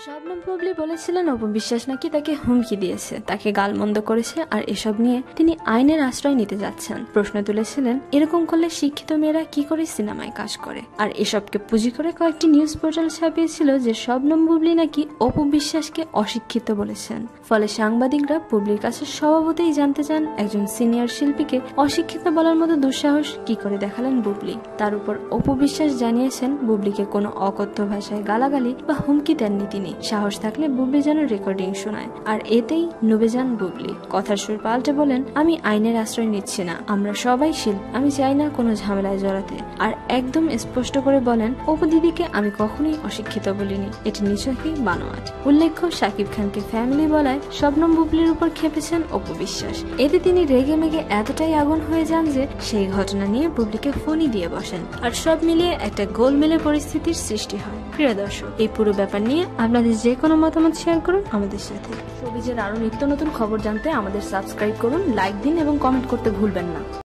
শবনম বুবলি বলেছিলেন অপু বিশ্বাস নাকি তাকে হুমকি দিয়েছে, তাকে গালমন্দ করেছে, আর এসব নিয়ে তিনি আইনের আশ্রয় নিতে যাচ্ছেন। প্রশ্ন তুলেছিলেন এরকম করলে শিক্ষিত মেয়েরা কি করে সিনেমায় কাজ করে। আর এসবকে পুঁজি করে কয়েকটি নিউজ পোর্টাল ছাপিয়েছিল যে শবনম বুবলি নাকি অপু বিশ্বাসকে অশিক্ষিত বলেছেন। ফলে সাংবাদিকরা বুবলির কাছে স্বভাবতই জানতে চান একজন সিনিয়র শিল্পীকে অশিক্ষিত বলার মতো দুঃসাহস কি করে দেখালেন বুবলি। তার উপর অপু বিশ্বাস জানিয়েছেন বুবলিকে কোনো অকথ্য ভাষায় গালাগালি বা হুমকি দেননি তিনি। সাহস থাকলে বুবলি যেন রেকর্ডিং শোনায়, আর এতেই নুবে যান বুবলি। কথার সুর পাল্টে বলেন, আমি আইনের আশ্রয় নিচ্ছি না, আমরা সবাই শিল্পী, আমি চাই না কোনো ঝামেলায় জড়াতে। আর একদম স্পষ্ট করে বলেন, অপু দিদিকে আমি কখনোই অশিক্ষিত বলিনি, এটি নিছকই বানোয়াট। উল্লেখ্য শাকিব খানকে ফ্যামিলি বলায় শবনম বুবলির উপর খেপেছেন অপু বিশ্বাস। এতে তিনি রেগে মেগে এতটাই আগুন হয়ে যান যে সেই ঘটনা নিয়ে বুবলিকে ফোনই দিয়ে বসেন, আর সব মিলিয়ে একটা গোলমেলে পরিস্থিতির সৃষ্টি হয়। প্রিয় দর্শক, এই পুরো ব্যাপার নিয়ে আপনাদের যে কোনো মতামত শেয়ার করুন আমাদের সাথে। শোবিজের আরো নিত্য নতুন খবর জানতে আমাদের সাবস্ক্রাইব করুন, লাইক দিন এবং কমেন্ট করতে ভুলবেন না।